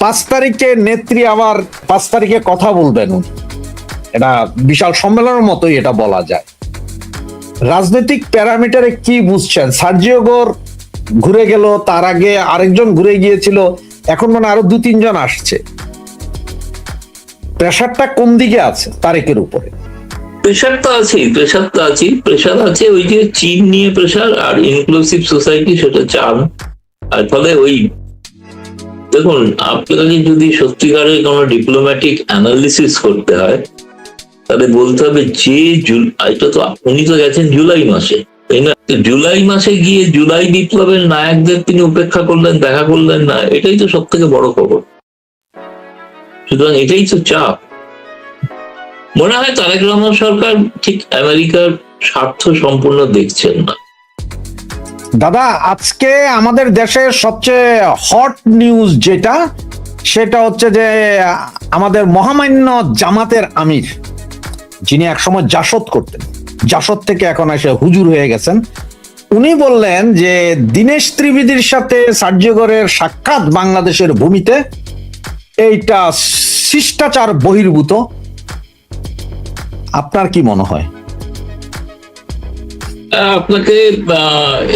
5 তারিখে নেত্রী আবার 5 তারিখে কথা বলবেন, এটা বিশাল সম্মেলনের মতোই এটা বলা যায়। রাজনৈতিক প্যারামিটারে কি বুঝছেন? সার্জিও গোর ঘুরে গেল, তার আগে আরেকজন ঘুরে গিয়েছিল, এখন মানে আরো 2-3 জন আসছে। প্রেশারটা কোন দিকে আছে তারেকের উপরে? প্রেশার তো আছেই, প্রেশার আছে ওই যে চীন নিয়ে প্রেশার, আর ইনক্লুসিভ সোসাইটি সেটা চান। আর ফলে ওই দেখুন, আপনাকে যদি সত্যিকারের কোনো ডিপ্লোম্যাটিক অ্যানালিসিস করতে হয় তাহলে বলতে হবে যে এটা তো উনি তো গেছেন জুলাই মাসে, তাই না? জুলাই মাসে গিয়ে জুলাই বিপ্লবের নায়কদের তিনি উপেক্ষা করলেন, দেখা করলেন না, এটাই তো সব থেকে বড় খবর। সুতরাং এটাই তো চাপ। মনে হয় তারেক রহমান সরকার ঠিক আমেরিকার স্বার্থ সম্পূর্ণ দেখছেন না। দাদা, আজকে আমাদের দেশের সবচেয়ে হট নিউজ যেটা, সেটা হচ্ছে যে আমাদের মহামান্য জামাতের আমির, যিনি একসময় জাসদ করতেন, জাসদ থেকে এখন এসে হুজুর হয়ে গেছেন, উনি বললেন যে দীনেশ ত্রিবেদীর সাথে সার্জিও গোরের সাক্ষাৎ বাংলাদেশের ভূমিতে এইটা শিষ্টাচার বহির্ভূত। আপনার কি মনে হয়? আপনাকে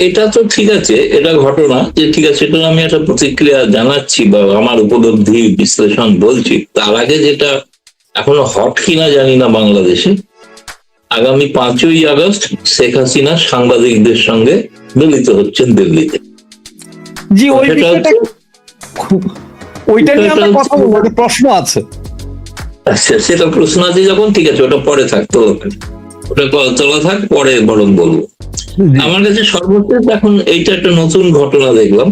এটা তো ঠিক আছে, এটা ঘটনা যে ঠিক আছে, এটা আমি একটা প্রতিক্রিয়া জানাচ্ছি বা আমার উপলব্ধি বিশ্লেষণ বলছি। তার আগে যেটা এখনো হট কিনা জানি না, বাংলাদেশে আগামী 5ই আগস্ট শেখ হাসিনা সাংবাদিকদের সঙ্গে মিলিত হচ্ছেন দিল্লিতে। জি, ওইটা নিয়ে আমরা কথা বলবো, প্রশ্ন আছে। আচ্ছা, সেটা প্রশ্ন আছে যখন, ঠিক আছে, ওটা পরে থাকতো, ওটা চলা থাক, পরে বরং বলবো। আমার কাছে সর্বশেষ এখন এইটা একটা নতুন ঘটনা দেখলাম।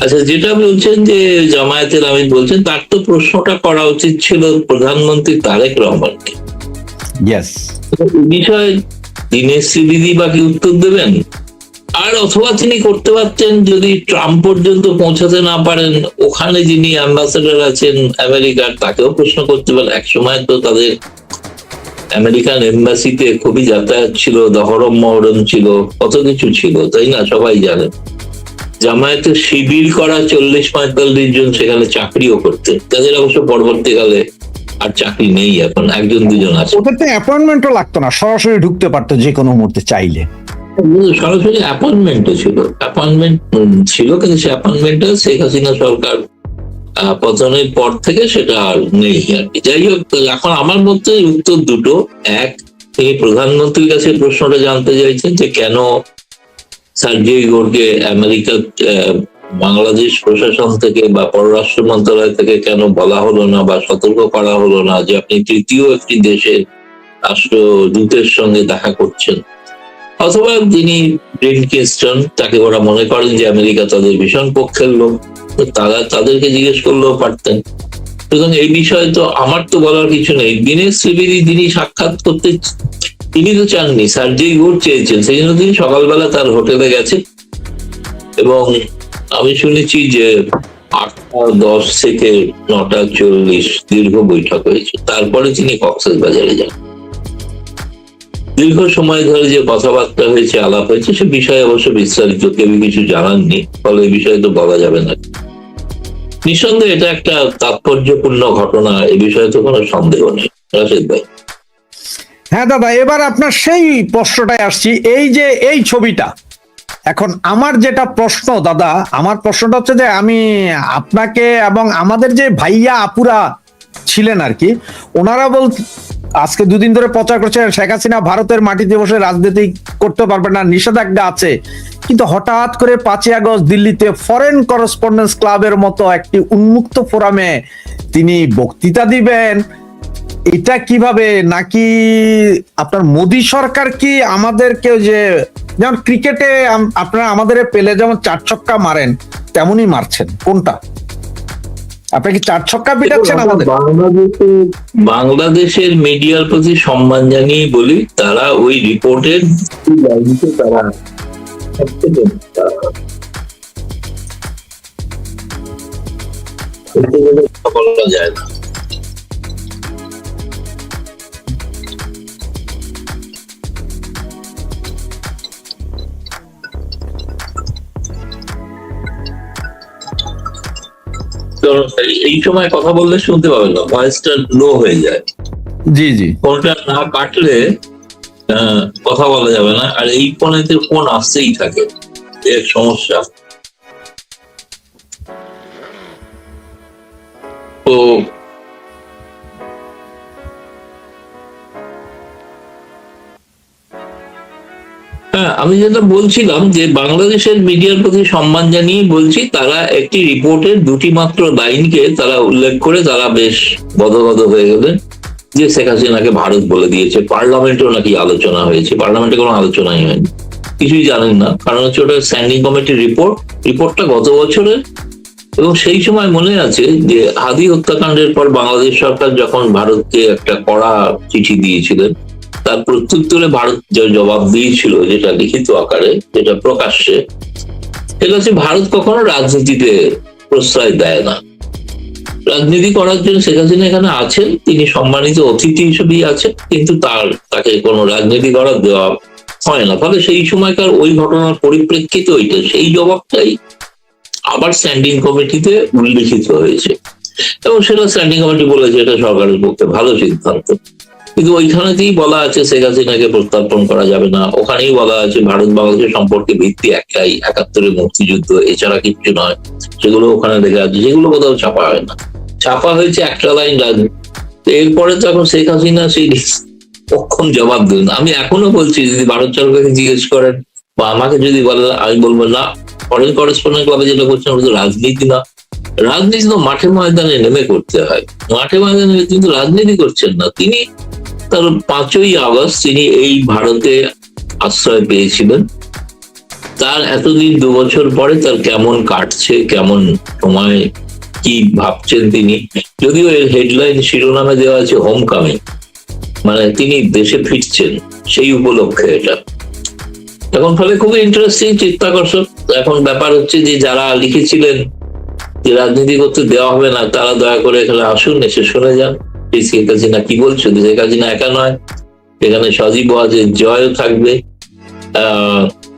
আচ্ছা, যেটা বলছেন যে জামায়াতের আমির বলছেন, তার তো প্রশ্নটা করা উচিত ছিল প্রধানমন্ত্রী তারেক রহমানকে। বিষয়ে দীনেশ ত্রিবেদী বাকি উত্তর দেবেন, আর অথবা তিনি করতে পারতেন, যদি ট্রাম্প পর্যন্ত পৌঁছাতে না পারেন, ওখানে যিনি অ্যাম্বাসেডার আছেন আমেরিকার, তাকেও প্রশ্ন করতে পারেন। একসময় তো তাদের আমেরিকান এম্বাসিতে খুবই যাতায়াত ছিল, দহরম মহরম ছিল, কত কিছু ছিল, তাই না? সবাই জানেন জামায়াতে শিবির করা 40-45 জন সেখানে চাকরিও করতে, তাদের অবশ্য পরবর্তীকালে আর চাকরি নেই, এখন 1-2 আছে। ওদের তো অ্যাপয়েন্টমেন্টও লাগতো না, সরাসরি ঢুকতে পারতো যে কোনো মুহূর্তে চাইলে। সরাসরি অ্যাপয়েন্টমেন্টও ছিল, কিন্তু সে অ্যাপয়েন্টমেন্টটা শেখ হাসিনা সরকার পতনের পর থেকে সেটা আর নেই আর কি। যাই হোক, এখন আমার মধ্যে উত্তর দুটো। এক, তিনি প্রধানমন্ত্রীর কাছে প্রশ্নটা জানতে চাইছেন যে কেন সার্জিও গোরকে আমেরিকা বাংলাদেশ প্রশাসন থেকে বা পররাষ্ট্র মন্ত্রণালয় থেকে কেন বলা হলো না বা সতর্ক করা হলো না যে আপনি তৃতীয় একটি দেশের রাষ্ট্রদূতের সঙ্গে দেখা করছেন। অথবা তিনি ব্লিনকেন, তাকে ওরা মনে করেন যে আমেরিকা তাদের ভীষণ পক্ষের লোক, তারা তাদেরকে জিজ্ঞেস করলেও পারতেন। সুতরাং এই বিষয়ে তো আমার তো বলার কিছু নেই। দীনেশ ত্রিবেদী তিনি সাক্ষাৎ করতে, তিনি তো চাননি, সার্জিও গোর চেয়েছেন, সেই জন্য তিনি সকালবেলা তার হোটেলে গেছেন এবং আমি শুনেছি যে 8টা 10 থেকে 9টা 40 দীর্ঘ বৈঠক হয়েছে। তারপরে তিনি কক্সবাজারে যান। দীর্ঘ সময় ধরে যে কথাবার্তা হয়েছে, আলাপ হয়েছে, সে বিষয়ে অবশ্য বিস্তারিত কেউ কিছু জানাননি, ফলে এই বিষয়ে তো বলা যাবে না। নিঃসন্দেহে এটা একটা তাৎপর্যপূর্ণ ঘটনা, এ বিষয়ে তো কোনো সন্দেহ নেই। রাশেদ ভাই। হ্যাঁ দাদা, এবার আপনার সেই প্রশ্নটাই আসছি। এই যে এই ছবিটা, এখন আমার যেটা প্রশ্ন দাদা, আমার প্রশ্নটা হচ্ছে যে আমি আপনাকে এবং আমাদের যে ভাইয়া আপুরা ছিলেন আর কি, ওনারা আজকে 2 দিন ধরে প্রচার করছে শেখ হাসিনা ভারতের মাটিতে বসে রাজনীতি করতে পারবে না, নিষেধাজ্ঞা আছে। কিন্তু হঠাৎ করে 5ই আগস্ট দিল্লিতে ফরেন করেসপন্ডেন্স ক্লাবের মতো একটি উন্মুক্ত ফোরামে তিনি বক্তৃতা দিবেন। এটা কিভাবে? নাকি আপনার মোদী সরকার কি আমাদেরকে, যে যেমন ক্রিকেটে আপনারা আমাদের পেলে যেমন 4 ছক্কা মারেন তেমনই মারছেন, কোনটা? আপনি কি 4 ছক্কা পিটাচ্ছেন আমাদের? বাংলাদেশের মিডিয়ার প্রতি সম্মান জানিয়ে বলি, তারা ওই রিপোর্টের তারা বলা যায় না। কারণ এই সময় কথা বললে শুনতে পাবেন না, ভয়েসটা লো হয়ে যায়। জি জি। ফোনটা না কাটলে কথা বলা যাবে না, আর এই ফোনেতে ফোন আসতেই থাকে, এর সমস্যা। তো হ্যাঁ, আমি যেটা বলছিলাম যে বাংলাদেশের মিডিয়ার প্রতি সম্মান জানিয়ে বলছি, তারা একটি রিপোর্টের দুটি মাত্র লাইনকে তারা উল্লেখ করে তারা বেশ গদগদ হয়ে গেলেন যে শেখ হাসিনাকে ভারত বলে দিয়েছে। পার্লামেন্টেও নাকি আলোচনা হয়েছে, পার্লামেন্টে কোনো আলোচনাই হয়নি, কিছুই জানেন না, কারণ হচ্ছে ওটা স্ট্যান্ডিং কমিটির রিপোর্টটা গত বছরের। এবং সেই সময় মনে আছে যে হাদি হত্যাকাণ্ডের পর বাংলাদেশ সরকার যখন ভারতকে একটা কড়া চিঠি দিয়েছিলেন, তার প্রত্যুত্তরে ভারত যে জবাব দিয়েছিল, যেটা লিখিত আকারে, যেটা প্রকাশ্যে, সেটা হচ্ছে ভারত কখনো রাজনীতিতে প্রশ্রয় দেয় না। রাজনীতি করার জন্য শেখ হাসিনা এখানে আছেন, তিনি সম্মানিত অতিথি হিসেবেই আছেন, কিন্তু তাকে কোনো রাজনীতি করার দেওয়া হয় না। ফলে সেই সময়কার ওই ঘটনার পরিপ্রেক্ষিতে ওইটা, সেই জবাবটাই আবার স্ট্যান্ডিং কমিটিতে উল্লেখিত হয়েছে, এবং সেটা স্ট্যান্ডিং কমিটি বলেছে এটা সরকারের পক্ষে ভালো সিদ্ধান্ত। কিন্তু ওইখানেতেই বলা আছে শেখ হাসিনাকে প্রত্যার্পণ করা যাবে না, ওখানেই বলা আছে ভারত বাংলাদেশের সম্পর্কে ভিত্তি একটাই, 71-এর মুক্তিযুদ্ধ, এছাড়া কিচ্ছু নয়। সেগুলো ওখানে লেখা আছে, সেগুলো কোথাও ছাপা হয় না, ছাপা হয়েছে একটা লাইন রাজনীতি। এরপরে যখন শেখ হাসিনা সেই কখন জবাব দেবেন, আমি এখনো বলছি যদি ভারত সরকারকে জিজ্ঞেস করেন বা আমাকে যদি বলে, আমি বলবো না, ফরেন করেসপন্ডেন্ট ক্লাবে যেটা করছেন ওটা তো রাজনীতি না। রাজনীতি তো মাঠে ময়দানে নেমে করতে হয়, মাঠে ময়দানে কিন্তু রাজনীতি করছেন না তিনি। তার 5ই আগস্ট তিনি এই ভারতে আশ্রয় পেয়েছিলেন, তার এতদিন 2 বছর পরে তার কেমন কাটছে, কেমন সময়, কি ভাবছেন তিনি। যদিও এর হেডলাইন শিরোনামে দেওয়া আছে হোম কামিং, মানে তিনি দেশে ফিরছেন, সেই উপলক্ষে এটা। এখন ফলে খুবই ইন্টারেস্টিং, চিত্তাকর্ষক। এখন ব্যাপার হচ্ছে যে যারা লিখেছিলেন যে রাজনীতি করতে দেওয়া হবে না, তারা দয়া করে এখানে আসুন, এসে শুনে যান শেখ হাসিনা কি বলছে। শেখ হাসিনা একা নয়, এখানে সজীব ওয়াজেদ জয়ও থাকবে।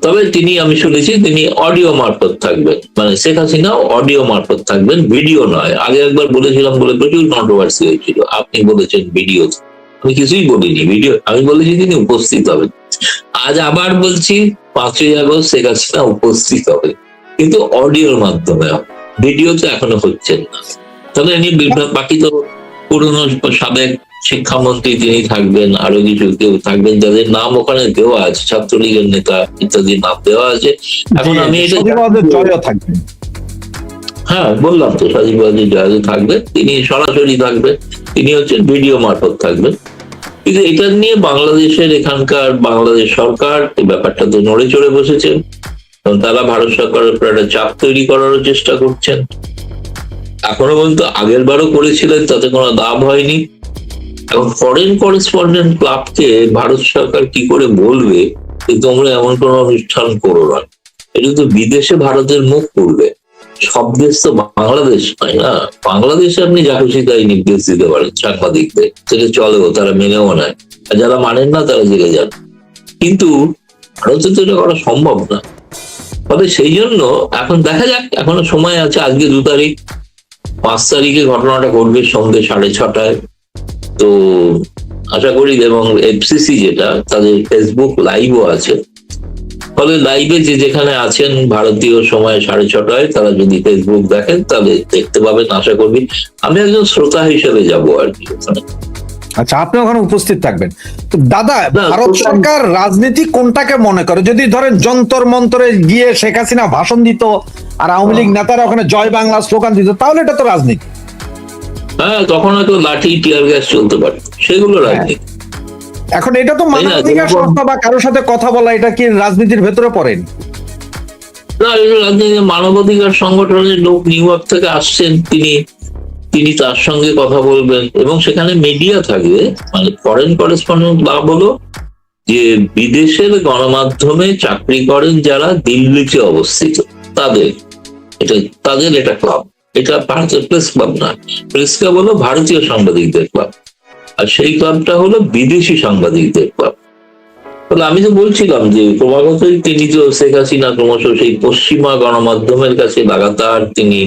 তবে তিনি, আমি শুনেছি তিনি অডিও মারফত থাকবেন, মানে শেখ হাসিনাও অডিও মারফত থাকবেন, ভিডিও নয়। আগে একবার বলেছিলাম বলে প্রচুর কন্ট্রোভার্সি হয়েছিল, আপনি বলেছেন ভিডিও, আমি কিছুই বলিনি, ভিডিও আমি বলেছি তিনি উপস্থিত হবেন। আজ আবার বলছি 5ই আগস্ট শেখ হাসিনা উপস্থিত হবে, কিন্তু অডিওর মাধ্যমে, ভিডিও তো এখনো হচ্ছে না। তাহলে ইনি বাকি তো পুরনো সাবেক শিক্ষামন্ত্রী তিনি থাকবেন, আরো কিছু কেউ থাকবেন যাদের নাম ওখানে দেওয়া আছে, ছাত্রলীগের নেতা ইত্যাদি নাম দেওয়া আছে। এখন আমি এটা থাকবেন, হ্যাঁ বললাম তো, সজীব ওয়াজেদ জয় থাকবে, তিনি সরাসরি থাকবেন, তিনি হচ্ছেন ভিডিও মারফত থাকবেন। কিন্তু এটা নিয়ে বাংলাদেশের এখানকার বাংলাদেশ সরকার এই ব্যাপারটা তো নড়ে চড়ে বসেছেন, কারণ তারা ভারত সরকারের উপর একটা চাপ তৈরি করারও চেষ্টা করছেন। এখনো পর্যন্ত আগের বারও করেছিলেন, তাতে কোনো লাভ হয়নি। এখন ফরেন করেসপন্ডেন্ট ক্লাবকে ভারত সরকার কি করে বলবে যে তোমরা এমন কোন অনুষ্ঠান করো না, এটা তো বিদেশে ভারতের মুখ করবে। সব দেশ তো বাংলাদেশ নয় না, বাংলাদেশে আপনি যা খুশি তাই নির্দেশ দিতে পারেন সাংবাদিকদের, সেটা চলেও, তারা মেনেও নেয়, আর যারা মানেন না তারা জেলে যান। কিন্তু ভারতে তো এটা করা সম্ভব না। তবে সেই জন্য এখন দেখা যাক, এখনো সময় আছে, আজকে 2 তারিখ, 5 তারিখে ঘটনাটা ঘটবে সন্ধ্যে 6:30টায়। তো আশা করি, এবং এফসিসি যেটা তাদের ফেসবুক লাইভও আছে, ফলে লাইভে যে যেখানে আছেন ভারতীয় সময় 6:30টায়, তারা যদি ফেসবুক দেখেন তাহলে দেখতে পাবেন, আশা করবি। আমি একজন শ্রোতা হিসেবে যাব আর কি ওখানে। আচ্ছা, আপনি ওখানে উপস্থিত থাকবেন। তো দাদা, ভারত সরকার রাজনীতি কোনটাকে মনে করে? যদি ধরেন যন্তর মন্তরে গিয়ে শেখ হাসিনা ভাষণ দিত আর আওয়ামী লীগ নেতারা ওখানে জয় বাংলা স্লোগান দিত, তাহলে এটা তো রাজনীতি। হ্যাঁ, তখন হয়তো লাঠি টিয়ার গ্যাস চলতে পারত, সেগুলো রাজনীতি। এখন এটা তো মানবাধিকার সংস্থা বা কারোর সাথে কথা বলা, এটা কি রাজনীতির ভেতরে পড়েন? না, রাজনীতি, মানবাধিকার সংগঠনের লোক নিউ ইয়র্ক থেকে আসছেন, তিনি তার সঙ্গে কথা বলবেন, এবং সেখানে মিডিয়া থাকবে, মানে ফরেন করেসপন্ডেন্ট ক্লাব হলো যে বিদেশের গণমাধ্যমে চাকরি করেন যারা দিল্লিতে অবস্থিত, তাদের এটা ক্লাব। এটা ভারতের প্রেস ক্লাব না, প্রেস ক্লাব হলো ভারতীয় সাংবাদিকদের ক্লাব, আর সেই ক্লাবটা হলো বিদেশি সাংবাদিকদের ক্লাব। তাহলে আমি তো বলছিলাম যে ক্রমাগতই তিনি তো শেখ হাসিনা ক্রমশ সেই পশ্চিমা গণমাধ্যমের কাছে লাগাতার তিনি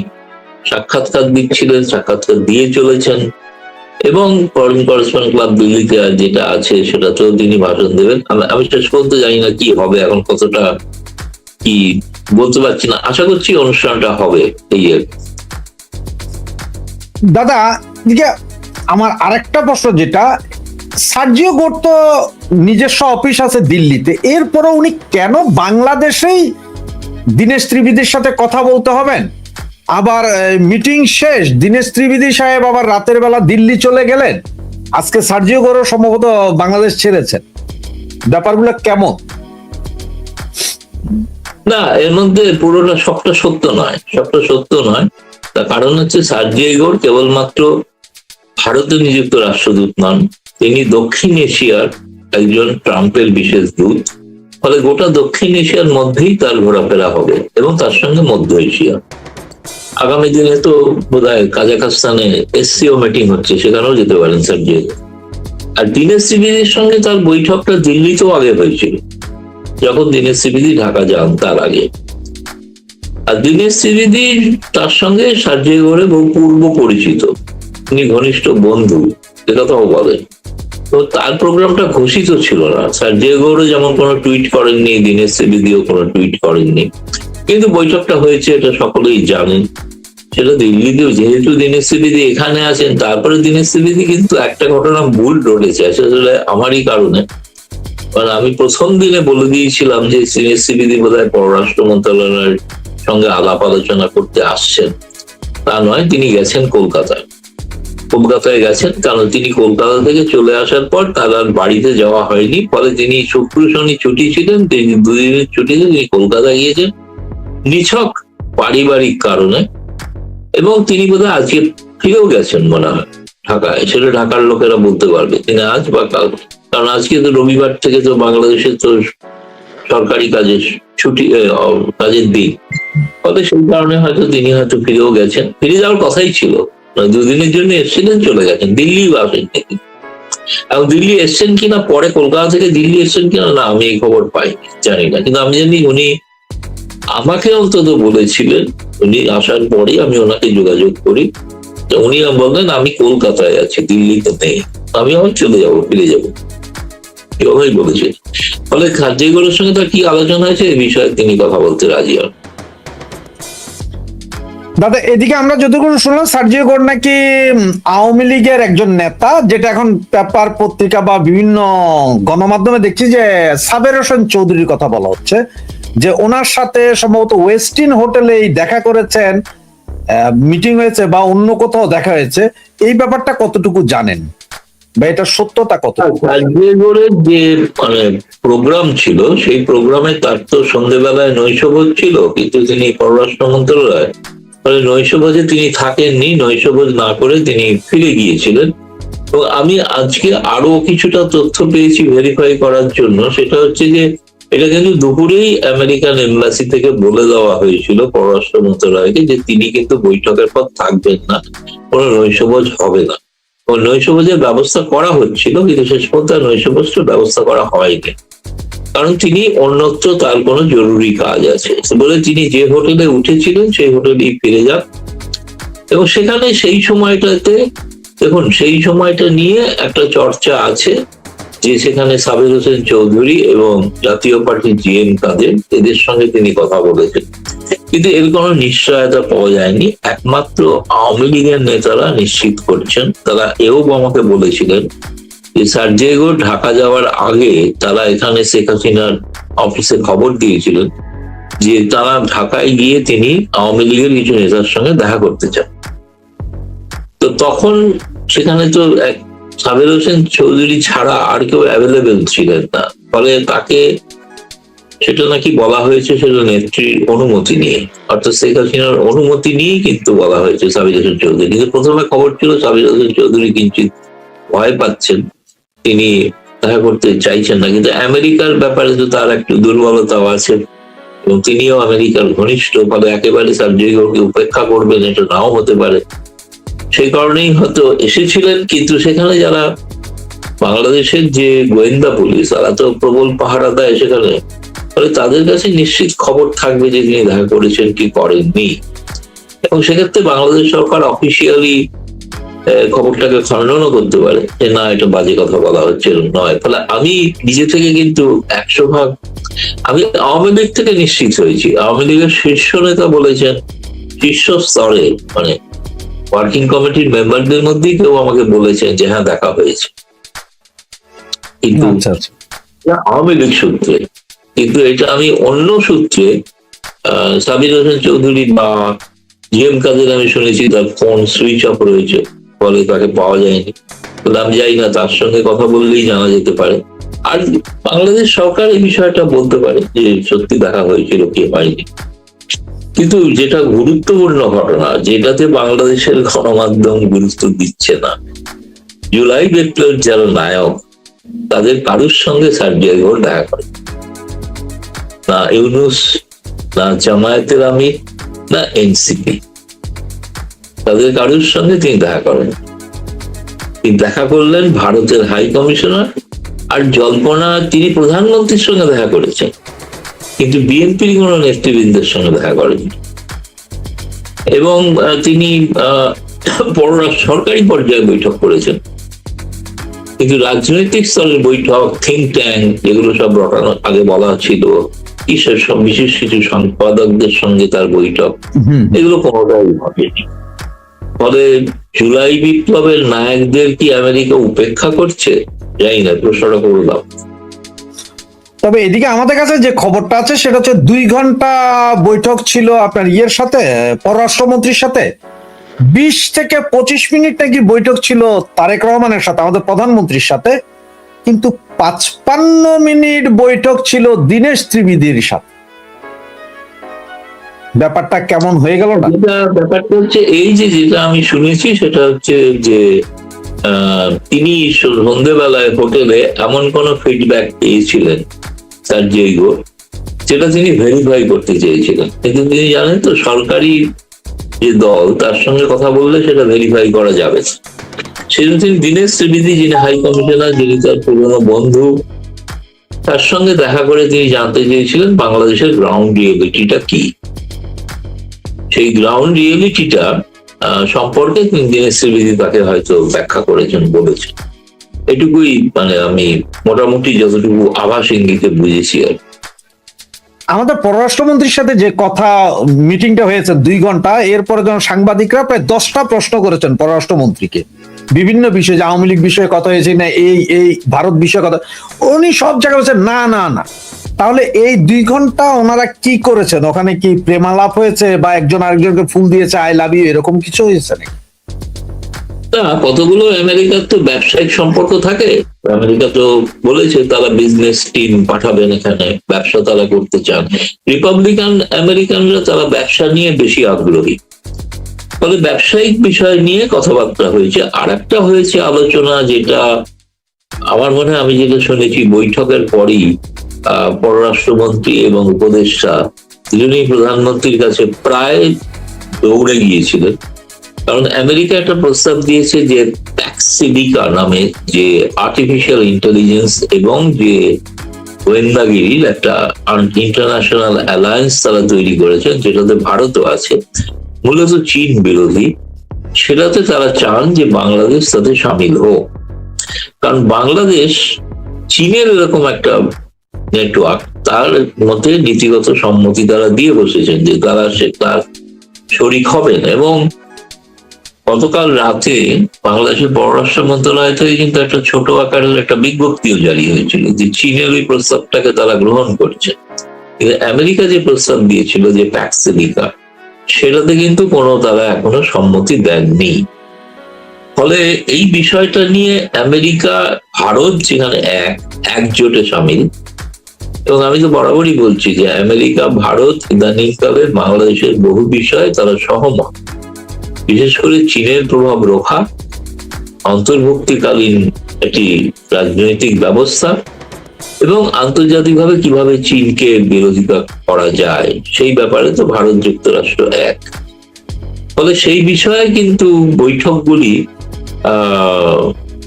সাক্ষাৎকার দিচ্ছিলেন, সাক্ষাৎকার দিয়ে চলেছেন, এবং ফরেন করেসপন্ডেন্ট ক্লাব দিল্লিতে যেটা আছে সেটাতেও তিনি ভাষণ দেবেন। আমি শেষ পর্যন্ত জানি না কি হবে, এখন কতটা কি বলতে পারছি না, আশা করছি অনুষ্ঠানটা হবে। এই দাদা, এদিকে আমার আরেকটা প্রশ্ন, যেটা সার্জিও গোর তো নিজস্ব অফিস আছে দিল্লিতে, এরপরে উনি কেন বাংলাদেশেই দীনেশ ত্রিবেদীর সাথে কথা বলতে হবেন? আবার মিটিং শেষ, দীনেশ ত্রিবেদী সাহেব আবার রাতের বেলা দিল্লি চলে গেলেন, আজকে সার্জিও গোরও সম্ভবত বাংলাদেশ ছেড়েছেন, ব্যাপারগুলো কেমন? না, এর মধ্যে পুরোটা সবটা সত্য নয়, সবটা সত্য নয়। তার কারণ হচ্ছে সার্জিও গোর কেবলমাত্র ভারতে নিযুক্ত রাষ্ট্রদূত নন, তিনি দক্ষিণ এশিয়ার একজন ট্রাম্পের বিশেষ দূত। ফলে গোটা দক্ষিণ এশিয়ার মধ্যেই তার ঘোরাফেরা হবে, এবং তার সঙ্গে মধ্য এশিয়া। আগামী দিনে তো বোধহয় কাজাখস্তানে এসসিও মিটিং হচ্ছে, সেখানেও যেতে পারেন সার্জিও গোর। আর দীনেশ ত্রিবেদীর সঙ্গে তার বৈঠকটা দিল্লিতেও আগে হয়েছিল, যখন দীনেশ ত্রিবেদী ঢাকা যান তার আগে। আর দীনেশ ত্রিবেদী তার সঙ্গে সার্জিও গোরের বহু পূর্ব পরিচিত, তিনি ঘনিষ্ঠ বন্ধু, একথাও বলেন। তো তার প্রোগ্রামটা ঘোষিত ছিল না, সার্জিও গোরও যেমন কোনো টুইট করেননি, দীনেশ ত্রিবেদীও কোনো টুইট করেননি, কিন্তু বৈঠকটা হয়েছে, এটা সকলেই জানেন। সেটা দিল্লিতেও, যেহেতু দীনেশ ত্রিবেদী এখানে আছেন, তারপরে দীনেশ ত্রিবেদী কিন্তু একটা ঘটনা ভুল ধরেছে, আসলে আমারই কারণে। কারণ আমি প্রথম দিনে বলে দিয়েছিলাম যে দীনেশ ত্রিবেদী বোধহয় পররাষ্ট্র মন্ত্রণালয়ের সঙ্গে আলাপ আলোচনা করতে আসছেন। তা নয়, তিনি গেছেন কলকাতায় গেছেন, কারণ তিনি কলকাতা থেকে চলে আসার পর তার আর বাড়িতে যাওয়া হয়নি। ফলে তিনি শুক্র শনি ছুটি ছিলেন, তিনি দুদিনের ছুটিতে তিনি কলকাতা গিয়েছেন নিছক পারিবারিক কারণে। এবং তিনি বোধহয় আজকে ফিরেও গেছেন মনে হয় ঢাকায়, সেটা ঢাকার লোকেরা বলতে পারবে তিনি আজ বা কাল, কারণ আজকে তো রবিবার থেকে তো বাংলাদেশের তো সরকারি কাজের ছুটি, কাজের দিন। ফলে সেই কারণে হয়তো তিনি হয়তো ফিরেও গেছেন, ফিরে যাওয়ার কথাই ছিল, দুদিনের জন্য এসেছিলেন, চলে গেছেন, দিল্লি আসেন নাকি। এবং দিল্লি এসছেন কিনা, পরে কলকাতা থেকে দিল্লি এসছেন কিনা, না আমি এই খবর পাইনি, জানি না। কিন্তু আমি জানি উনি আমাকে অন্তত বলেছিলেন, উনি আসার পরে আমি ওনাকে যোগাযোগ করি, উনি বললেন আমি কলকাতায় আছি, দিল্লিতে নেই, আমি আবার চলে যাবো, ফিরে যাবো, এভাবেই বলেছেন। ফলে সার্জিও গোরের সঙ্গে তার কি আলোচনা হয়েছে এই বিষয়ে তিনি কথা বলতে রাজি হন। দাদা, এদিকে আমরা যতটুকু শুনলাম, সার্জিও গোর নাকি আওয়ামী লীগের একজন নেতা, যেটা এখন পেপার পত্রিকা বা বিভিন্ন গণমাধ্যমে দেখছি যে সাবের হোসেন চৌধুরীর কথা বলা হচ্ছে, যে ওনার সাথে সম্ভবত ওয়েস্টিন হোটেলে দেখা করেছেন, মিটিং হয়েছে বা অন্য কোথাও দেখা হয়েছে। এই ব্যাপারটা কতটুকু জানেন বা এটা সত্যতা কত? সার্জিও গোরের যে প্রোগ্রাম ছিল, সেই প্রোগ্রামে তার তো সন্ধ্যেবেলায় নৈশভোজ ছিল, কিন্তু তিনি পররাষ্ট্র মন্ত্রণালয়, ফলে নৈশভোজে তিনি থাকেননি, নৈশভোজ না করে তিনি ফিরে গিয়েছিলেন। তো আমি আজকে আরো কিছুটা তথ্য পেয়েছি ভেরিফাই করার জন্য, সেটা হচ্ছে যে এটা কিন্তু দুপুরেই আমেরিকান এমবাসি থেকে বলে দেওয়া হয়েছিল পররাষ্ট্র মন্ত্রণালয়কে যে তিনি কিন্তু বৈঠকের পর থাকবেন না, কোনো নৈশভোজ হবে না। নৈশভোজের ব্যবস্থা করা হচ্ছিল, কিন্তু শেষ পর্যন্ত নৈশভোজের ব্যবস্থা করা হয়নি, কারণ তিনি অন্যত্র তার কোনো জরুরি কাজ আছে বলে তিনি যে হোটেলে উঠেছিলেন সেই হোটেলেই ফিরে যান। এবং সেখানে সেই সময়টাতে দেখুন, সেই সময়টা নিয়ে একটা চর্চা আছে যে সেখানে সাবের হোসেন চৌধুরী এবং জাতীয় পার্টি জিএম কাদের, এদের সঙ্গে তিনি কথা বলেছেন, কিন্তু এর কোনো নিশ্চয়তা পাওয়া যায়নি। একমাত্র আওয়ামী লীগের নেতারা নিশ্চিত করছেন, তারা এও আমাকে বলেছিলেন যে সার্জিও গোর ঢাকা যাওয়ার আগে তারা এখানে শেখ হাসিনার অফিসে খবর দিয়েছিলেন যে তারা ঢাকায় গিয়ে তিনি আওয়ামী লীগের কিছু নেতার সঙ্গে দেখা করতে চান। তো তখন সেখানে তো সাবের হোসেন চৌধুরী ছাড়া আর কেউ অ্যাভেলেবেল ছিলেন না, ফলে তাকে সেটা নাকি বলা হয়েছে সেটা নেত্রীর অনুমতি নিয়ে, অর্থাৎ শেখ হাসিনার অনুমতি নিয়েই কিন্তু বলা হয়েছে সাবির হোসেন চৌধুরী। কিন্তু প্রথমে খবর ছিল সাবির হোসেন চৌধুরী কিঞ্চিত ভয় পাচ্ছেন, তিনি দেখা করতে চাইছেন না, কিন্তু আমেরিকার ব্যাপারে তো তার একটু দুর্বলতাও আছে এবং তিনিও আমেরিকার ঘনিষ্ঠ, ফলে একেবারে সার্জিও গোরকে উপেক্ষা করবেন এটা নাও হতে পারে। সেই কারণেই হয়তো এসেছিলেন, কিন্তু সেখানে যারা বাংলাদেশের যে গোয়েন্দা পুলিশ, তারা তো প্রবল পাহারা দেয় সেখানে, ফলে তাদের কাছে নিশ্চিত খবর থাকবে যে তিনি দেখা করেছেন কি করেননি। এবং সেক্ষেত্রে বাংলাদেশ সরকার অফিসিয়ালি খবরটাকে খণ্ডনও করতে পারে যে না, এটা বাজে কথা বলা হচ্ছে, নয়। ফলে আমি নিজে থেকে কিন্তু 100% আমি আওয়ামী লীগ থেকে নিশ্চিত হয়েছি। আওয়ামী লীগের শীর্ষ নেতা বলেছেন, শীর্ষ স্তরে মানে ওয়ার্কিং কমিটির মেম্বারদের মধ্যেই কেউ আমাকে বলেছেন যে হ্যাঁ দেখা হয়েছে, কিন্তু আওয়ামী লীগ সূত্রে। কিন্তু এটা আমি অন্য সূত্রে সাবির হোসেন চৌধুরী বা জিএম কাদের আমি শুনেছি তার ফোন সুইচ অফ রয়েছে, ফলে তাকে পাওয়া যায়নি। আমি যাই না, তার সঙ্গে কথা বললেই জানা যেতে পারে। আর বাংলাদেশ সরকার এই বিষয়টা বলতে পারে যে সত্যি দেখা হয়েছিল, কে পায়নি। কিন্তু যেটা গুরুত্বপূর্ণ ঘটনা, যেটাতে বাংলাদেশের গণমাধ্যম গুরুত্ব দিচ্ছে না, জুলাই বিপ্লবের যারা নায়ক তাদের কারোর সঙ্গে সার্জিয়া ঘোষ দেখা করে না, ইউনূস না, জামায়াতের আমির না, এনসিপি, তাদের কারোর সঙ্গে তিনি দেখা করেন। তিনি দেখা করলেন ভারতের হাই কমিশনার আর জল্পনা তিনি প্রধানমন্ত্রীর সঙ্গে দেখা করেছেন, কিন্তু বিএনপির কোন নেতৃবৃন্দের সঙ্গে দেখা করেননি। এবং তিনি সরকারি পর্যায়ে বৈঠক করেছেন, কিন্তু রাজনৈতিক স্তরের বৈঠক, থিঙ্ক ট্যাঙ্ক, যেগুলো সব রটানো আগে বলা ছিল, ঈশ্বর সব বিশেষ কিছু সম্পাদকদের সঙ্গে তার বৈঠক, এগুলো কোনোটাই ঘটেনি। ফলে জুলাই বিপ্লবের নায়কদের কি আমেরিকা উপেক্ষা করছে? জানি না, প্রশ্নটা করলাম। তবে এদিকে আমাদের কাছে যে খবরটা আছে সেটা হচ্ছে 2 ঘন্টা বৈঠক ছিল আপনার ইয়ের সাথে, পররাষ্ট্রমন্ত্রীর সাথে। 20 থেকে 25 মিনিট নাকি বৈঠক ছিল তারেক রহমানের সাথে, আমাদের প্রধানমন্ত্রীর সাথে, কিন্তু 55 মিনিট বৈঠক ছিল দীনেশ ত্রিবেদীর সাথে। ব্যাপারটা কেমন হয়ে গেল না? ব্যাপারটা হচ্ছে এই যে যেটা আমি শুনেছি সেটা হচ্ছে যে তিনি সন্ধ্যেবেলায় হোটেলে এমন কোন ফিডব্যাক পেয়েছিলেন সার্জিয়া ঘোষ, যেটা তিনি ভেরিফাই করতে চেয়েছিলেন। কিন্তু তিনি জানেন তো, সরকারি যে দল তার সঙ্গে কথা বললে সেটা ভেরিফাই করা যাবে। সেজন্য তিনি দীনেশ ত্রিবেদী, যিনি হাই কমিশনার, যিনি তার পুরনো বন্ধু, তার সঙ্গে দেখা করে তিনি জানতে চেয়েছিলেন বাংলাদেশের গ্রাউন্ড রিয়েলিটিটা কি। সেই গ্রাউন্ড রিয়েলিটিটা সম্পর্কে তিনি দীনেশ ত্রিবেদী তাকে হয়তো ব্যাখ্যা করেছেন, বলেছেন। এটুকুই মানে আমি মোটামুটি যতটুকু আভাস ইঙ্গিতে বুঝেছি আর। আমাদের পররাষ্ট্রমন্ত্রীর সাথে যে কথা মিটিংটা হয়েছে 2 ঘন্টা, এরপরে যখন সাংবাদিকরা প্রায় 10টা প্রশ্ন করেছেন পররাষ্ট্রমন্ত্রীকে বিভিন্ন বিষয়ে, যে আওয়ামী লীগ বিষয়ে কথা হয়েছে না, এই ভারত বিষয়ে কথা, উনি সব জায়গায় বলছেন না না না। তাহলে এই 2 ঘন্টা ওনারা কি করেছেন? ওখানে কি প্রেমালাপ হয়েছে বা একজন আরেকজনকে ফুল দিয়েছে, আই লাভ ইউ, এরকম কিছু হয়েছে নাকি? না, কতগুলো আমেরিকার তো ব্যবসায়িক সম্পর্ক থাকে। আমেরিকা তো বলেছে তারা বিজনেস টিম পাঠাবেন এখানে, ব্যবসা তারা করতে চান। রিপাবলিকান আমেরিকানরা তারা ব্যবসা নিয়ে বেশি আগ্রহী, ফলে ব্যবসায়িক বিষয় নিয়ে কথাবার্তা হয়েছে। আর একটা হয়েছে আলোচনা, যেটা আমার মনে হয়, আমি যেটা শুনেছি, বৈঠকের পরই পররাষ্ট্রমন্ত্রী এবং উপদেষ্টা দুজনেই প্রধানমন্ত্রীর কাছে প্রায় দৌড়ে গিয়েছিলেন। কারণ আমেরিকা একটা প্রস্তাব দিয়েছে যে প্যাক্সিডিকা নামে যে আর্টিফিশিয়াল ইন্টেলিজেন্স এবং যে গোয়েন্দাগিরির একটা ইন্টারন্যাশনাল অ্যালায়েন্স তারা তৈরি করেছেন, যেটাতে ভারতও আছে, মূলত চীন বিরোধী। সেটাতে তারা চান যে বাংলাদেশ তাতে সামিল হোক। কারণ বাংলাদেশ চীনের এরকম একটা নেটওয়ার্ক, তার মধ্যে নীতিগত সম্মতি তারা দিয়ে বসেছেন যে তারা তার শরিক হবেন। এবং গতকাল রাতে বাংলাদেশের পররাষ্ট্র মন্ত্রণালয় থেকে কিন্তু একটা ছোট আকারের একটা বিজ্ঞপ্তিও জারি হয়েছিল যে চীনের ওই প্রস্তাবটাকে তারা গ্রহণ করছে। কিন্তু আমেরিকা যে প্রস্তাব দিয়েছিল যে প্যাক্সিডিকা, সেটাতে কিন্তু কোনো তারা এখনো সম্মতি দেননি। ফলে এই বিষয়টা নিয়ে আমেরিকা ভারত যেখানে একজোটে সামিল, এবং আমি তো বরাবরই বলছি যে আমেরিকা ভারত ইদানিংকালে বাংলাদেশের বহু বিষয়ে তারা সহমত, বিশেষ করে চীনের প্রভাব রক্ষা, অন্তর্ভুক্তিকালীন একটি রাজনৈতিক ব্যবস্থা এবং আন্তর্জাতিকভাবে কিভাবে চীনকে বিরোধিতা করা যায় সেই ব্যাপারে তো ভারত যুক্তরাষ্ট্র এক। ফলে সেই বিষয়ে কিন্তু বৈঠকগুলি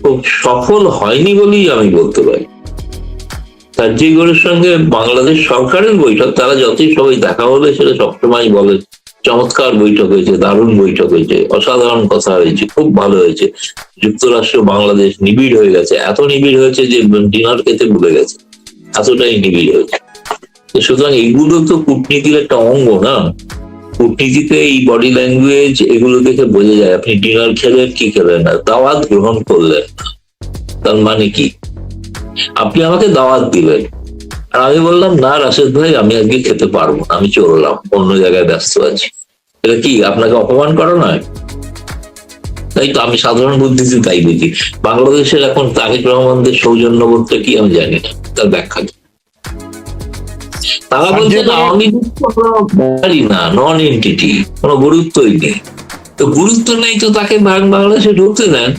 খুব সফল হয়নি বলেই আমি বলতে পারি। সার্জিয়া ঘোষের সঙ্গে বাংলাদেশ সরকারের বৈঠক, তারা যতই সবাই দেখা হলে সেটা সবসময় বলে চমৎকার বৈঠক হয়েছে, দারুণ বৈঠক হয়েছে, অসাধারণ কথা হয়েছে, খুব ভালো হয়েছে। যুক্তরাষ্ট্র বাংলাদেশ নিবিড় হয়ে গেছে, এত নিবিড় হয়েছে যে ডিনার খেতে ভুলে গেছে, এতটাই নিবিড় হয়েছে। তো সুতরাং এগুলো তো কূটনীতির একটা অঙ্গ না? কূটনীতিতে এই বডি ল্যাঙ্গুয়েজ এগুলো দেখে বোঝা যায় আপনি ডিনার খেলেন কি খেলেন না, দাওয়াত গ্রহণ করলেন না, তার মানে কি? আপনি আমাকে দাওয়াত দিবেন আর আমি বললাম না রাশেদ ভাই আমি আজকে খেতে পারবো না, আমি চললাম, অন্য জায়গায় ব্যস্ত আছি, এটা কি আপনাকে অপমান করা নয়? তাই তো আমি সাধারণ বুদ্ধিতে তাই বুঝি। বাংলাদেশের এখন তারেক রহমানদের সৌজন্যবোধটা কি আমি জানি না, তার ব্যাখ্যা কি? তারা বলছেন আওয়ামী লীগ কোনো ব্যাপারই না, নন এন্টিটি, কোনো গুরুত্বই নেই। তো গুরুত্ব নেই তো তাকে বাংলাদেশে ঢুকতে দেন,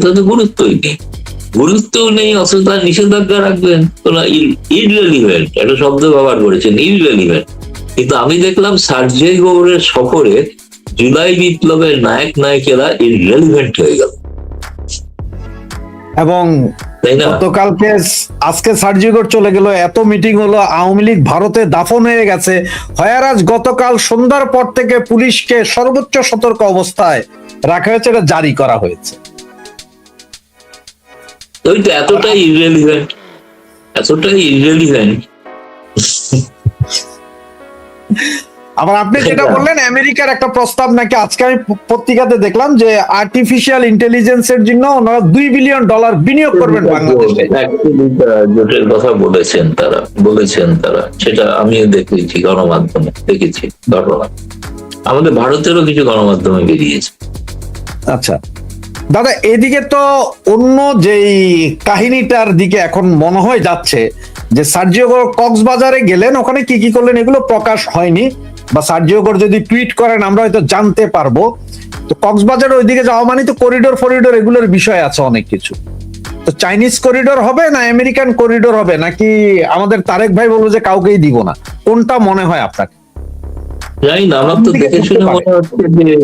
তাদের গুরুত্বই নেই, গুরুত্বও নেই, অথচ তার নিষেধাজ্ঞা রাখবেন। তোরা ইররেলিভেন্ট একটা শব্দ ব্যবহার করেছেন, ইররেলিভেন্ট। কিন্তু আমি দেখলাম সার্জেই গৌড়ের সফরে জুলাই বিপ্লবের নায়ক নায়িকেরা ইররেলিভেন্ট হয়ে গেল, এবং তাই না? গতকালকে আজকে সার্জিগড় চলে গেল, এত মিটিং হলো, আওয়ামী লীগ ভারতে দাফন হয়ে গেছে। হয়ারাজ গতকাল সন্ধ্যার পর থেকে পুলিশকে সর্বোচ্চ সতর্ক অবস্থায় রাখা হয়েছে, এটা জারি করা হয়েছে। ওই তো এতটাই ইররেলিভেন্ট, এতটাই ইররেলিভেন্ট। আবার আপনি যেটা বললেন আমেরিকার একটা প্রস্তাব নাকি, আজকে আমি পত্রিকাতে দেখলাম যে আর্টিফিশিয়াল ইন্টেলিজেন্সের জন্য ওনারা $2 বিলিয়ন বিনিয়োগ করবেন বাংলাদেশে। জোটের কথা বলেছেন তারা, সেটা আমিও দেখেছি, গণমাধ্যমে দেখেছি ঘটনা। আমাদের ভারতেরও কিছু গণমাধ্যমে বেরিয়েছে। আচ্ছা দাদা, এদিকে তো অন্য যেই কাহিনীটার দিকে এখন মনে হয় যাচ্ছে যে সার্জিও কক্সবাজারে গেলেন, ওখানে কি কি করলেন এগুলো প্রকাশ হয়নি, বা সার্জিও যদি টুইট করেন আমরা হয়তো জানতে পারবো। তো কক্সবাজার ওইদিকে যাওয়া মানে তো করিডোর ফরিডোর এগুলোর বিষয় আছে অনেক কিছু। তো চাইনিজ করিডোর হবে না আমেরিকান করিডোর হবে, নাকি আমাদের তারেক ভাই বলবো যে কাউকেই দিব না? কোনটা মনে হয় আপনাকে? জানি না, আমার তো দেখে শুনে মনে হচ্ছে যে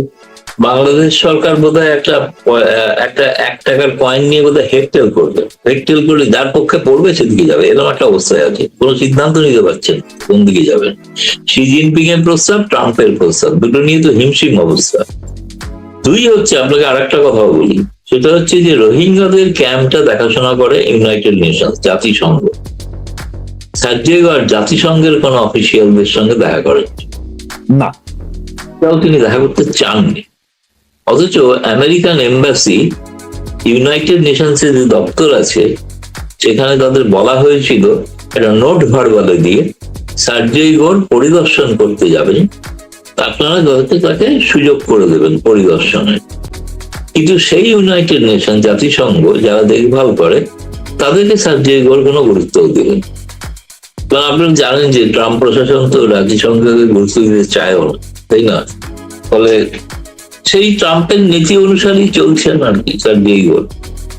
বাংলাদেশ সরকার বোধহয় একটা $1 কয়েন নিয়ে বোধহয় হেকটেল করবে, হেকটেল করলে যার পক্ষে পড়বে সেদিকে যাবে, এরকম একটা অবস্থায় আছে, কোনো সিদ্ধান্ত নিতে পারছেন কোন দিকে যাবেন। শি জিনপিং এর প্রস্তাব, ট্রাম্পের প্রস্তাব, দুটো নিয়ে তো হিমশিম অবস্থা। দুই হচ্ছে, আপনাকে আরেকটা কথা বলি, সেটা হচ্ছে যে রোহিঙ্গাদের ক্যাম্পটা দেখাশোনা করে ইউনাইটেড নেশনস, জাতিসংঘ। সার্জিও জাতিসংঘের কোন অফিসিয়ালদের সঙ্গে দেখা করেন না, তিনি দেখা করতে চাননি। অথচ আমেরিকান এম্বাসি, ইউনাইটেড নেশনস এর যে দপ্তর আছে, সেখানে তাদের বলা হয়েছিল একটা নোট ভার্বালে দিয়ে সার্জিও পরিদর্শন করতে যাবেন, আপনারা হয়তো তাকে সুযোগ করে দেবেন পরিদর্শনের। কিন্তু সেই ইউনাইটেড নেশন, জাতিসংঘ যারা দেখভাল করে, তাদেরকে সার্জিও কোনো গুরুত্ব দিলেন। কারণ আপনারা জানেন যে ট্রাম্প প্রশাসন তো জাতিসংঘকে গুরুত্ব দিতে চায়ও না, তাই না? ফলে সেই ট্রাম্পের নীতি অনুসারেই চলছেন আর কি সার্জিও।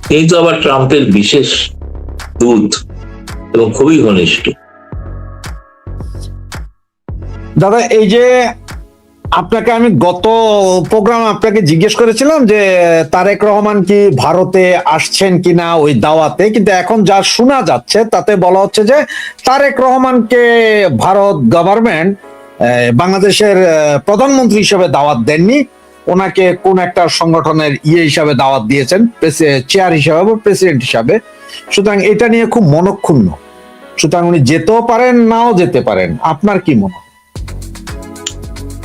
তিনি তো আবার ট্রাম্পের বিশেষ দূত এবং খুবই ঘনিষ্ঠ। দাদা, এই যে আপনাকে আমি গত প্রোগ্রাম আপনাকে জিজ্ঞেস করেছিলাম যে তারেক রহমান কি ভারতে আসছেন কিনা ওই দাওয়াতে, কিন্তু এখন যা শোনা যাচ্ছে তাতে বলা হচ্ছে যে তারেক রহমানকে ভারত গভর্নমেন্ট বাংলাদেশের প্রধানমন্ত্রী হিসেবে দাওয়াত দেননি, ওনাকে কোন একটা সংগঠনের হিসাবে দাওয়াত দিয়েছেন, চেয়ার হিসাবে বা প্রেসিডেন্ট হিসাবে। সুতরাং এটা নিয়ে খুব মনক্ষুণ্ণ, সুতরাং উনি যেতেও পারেন নাও যেতে পারেন। আপনার কি মনে হয়?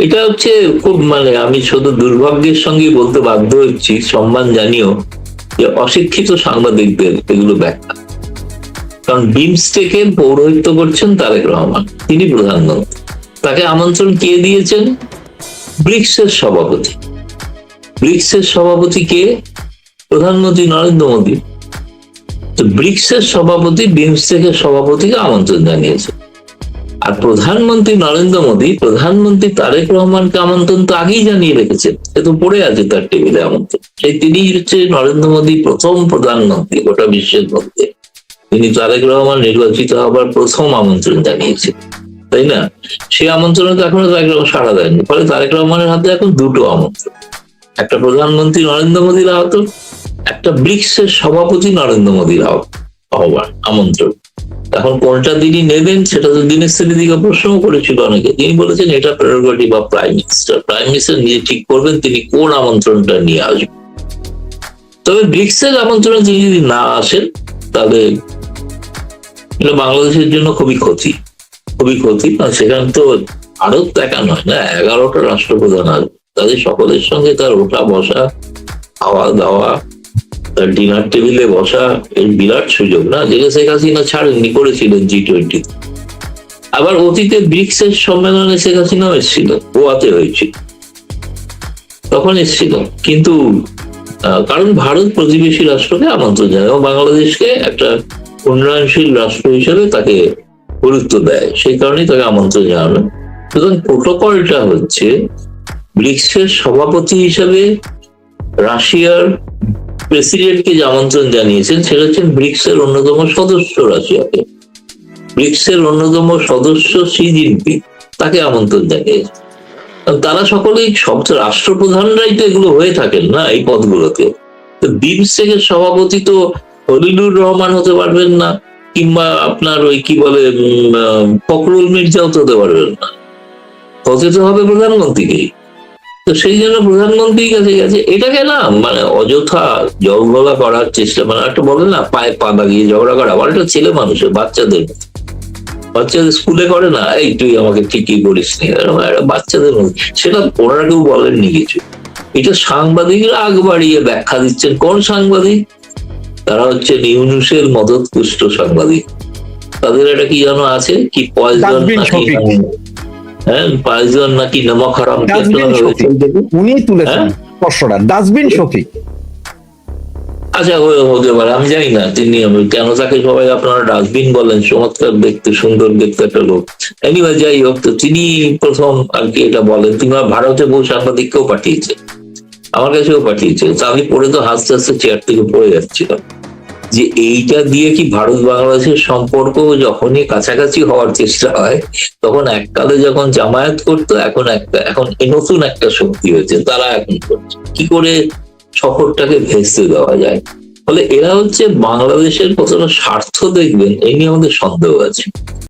এটা হচ্ছে খুব আমি শুধু দুর্ভাগ্যের সঙ্গে বলতে বাধ্য হচ্ছি, সম্মান জানিও, যে অশিক্ষিত সাংবাদিকদের এগুলো ব্যাখ্যা। কারণ বিমস্টেকের পৌরোহিত্য করছেন তারেক রহমান, তিনি প্রধানমন্ত্রী, তাকে আমন্ত্রণ কে দিয়েছেন? ব্রিক্সের সভাপতি। ব্রিক্সের সভাপতি কে? প্রধানমন্ত্রী নরেন্দ্র মোদী। তো ব্রিক্সের সভাপতি বিমস্টেকের সভাপতিকে আমন্ত্রণ জানিয়েছে। আর প্রধানমন্ত্রী নরেন্দ্র মোদী প্রধানমন্ত্রী তারেক রহমানকে আমন্ত্রণ তো আগেই জানিয়ে রেখেছেন, সে তো পড়ে আছে তার টেবিলে আমন্ত্রণ। সেই তিনি হচ্ছে নরেন্দ্র মোদী প্রথম প্রধানমন্ত্রী গোটা বিশ্বের মধ্যে, তিনি তারেক রহমান নির্বাচিত হবার প্রথম আমন্ত্রণ জানিয়েছেন, তাই না? সেই আমন্ত্রণে তো এখনো তারেক রহমান সাড়া দেয়নি। ফলে তারেক রহমানের হাতে এখন দুটো আমন্ত্রণ, একটা প্রধানমন্ত্রী নরেন্দ্র মোদীর আহ্বান, একটা ব্রিক্সের সভাপতি নরেন্দ্র মোদীর হবার আমন্ত্রণ। এখন কোনটা তিনি নেবেন সেটা তো দীনেশ ত্রিবেদীকে প্রশ্নও করেছিল অনেকে, তিনি বলেছেন এটা প্রেরোগেটিভ অফ প্রাইম মিনিস্টার নিজে ঠিক করবেন তিনি কোন আমন্ত্রণটা নিয়ে আসবেন। তবে ব্রিক্সের আমন্ত্রণে তিনি যদি না আসেন তাহলে এটা বাংলাদেশের জন্য খুবই ক্ষতি। কারণ সেখানে তো ভারত একা নয় না, 11টা রাষ্ট্রপ্রধান আসবে, তাদের সকলের সঙ্গে তার ওঠা বসা, খাওয়া দাওয়া, তার ডিনার টেবিলে বসা, এর বিরাট সুযোগ না, যেটা শেখ হাসিনা ছাড়েননি, করেছিলেন G20। আবার অতীতে ব্রিক্সের সম্মেলনে শেখ হাসিনাও এসেছিল, গোয়াতে হয়েছিল, তখন এসেছিল, কিন্তু কারণ ভারত প্রতিবেশী রাষ্ট্রকে আমন্ত্রণ জানায় এবং বাংলাদেশকে একটা উন্নয়নশীল রাষ্ট্র হিসেবে তাকে গুরুত্ব দেয়, সেই কারণেই তাকে আমন্ত্রণ জানানো। সুতরাং প্রোটোকলটা হচ্ছে ব্রিক্সের সভাপতি হিসেবে রাশিয়ার প্রেসিডেন্টকে যে আমন্ত্রণ জানিয়েছেন সেটা হচ্ছে ব্রিক্সের অন্যতম সদস্য রাশিয়াকে, ব্রিক্সের অন্যতম সদস্য শি জিনপিং তাকে আমন্ত্রণ জানিয়েছে। তারা সকলেই সব রাষ্ট্রপ্রধানরাই তো এগুলো হয়ে থাকেন না এই পদগুলোতে। তো বিমস্টেকের সভাপতি তো খলিলুর রহমান হতে পারবেন না, কিংবা আপনার ওই কি বলে ফখরুল মির্জাও তো হতে পারবেন না, হতে তো হবে প্রধানমন্ত্রীকেই। তো সেই জন্য প্রধানমন্ত্রীর কাছে গেছে, এটাকে না মানে অযথা জলগলা করার চেষ্টা, মানে একটা বলে না পায়ে পা লাগিয়ে ঝগড়া করা, আবার একটা ছেলে মানুষের বাচ্চাদের স্কুলে করে না, এই তুই আমাকে ঠিকই করিস নি, বাচ্চাদের মধ্যে, সেটা ওনারা কেউ বলেননি কিছু। এটা সাংবাদিকরা আগ বাড়িয়ে ব্যাখ্যা দিচ্ছেন। কোন সাংবাদিক? তারা হচ্ছে ইউনূসের মদতপুষ্ট সাংবাদিক। তাদের এটা কি যেন আছে, কি পয়জন নাকি, হ্যাঁ পয়জন নাকি নমক হারাম, উনি তুলেছেন প্রশ্নটা, ডাস্টবিন শফিক। আচ্ছা হতে পারে, আমি জানি না তিনি কেন তাকে সবাই আপনারা ডাস্টবিন বলেন, চমৎকার দেখতে, সুন্দর দেখতে একটা লোক। এনিওয়ে যাই হোক, তো তিনি প্রথম আর কি এটা বলেন। তিনি ভারতে বহু সাংবাদিককেও পাঠিয়েছেন, আমার কাছেও পাঠিয়েছে। তো আমি পড়ে তো হাসতে হাসতে চেয়ার থেকে পড়ে যাচ্ছিলাম যে এইটা দিয়ে কি ভারত বাংলাদেশের সম্পর্ক যখনই কাছাকাছি হওয়ার চেষ্টা হয়, তখন এককালে যখন জামায়াত করতো, এখন নতুন একটা শক্তি হয়েছে, তারা এখন করছে কি করে সফরটাকে ভেস্তে দেওয়া যায়। ফলে এরা হচ্ছে বাংলাদেশের কতটা স্বার্থ দেখবেন এই নিয়ে আমাদের সন্দেহ আছে।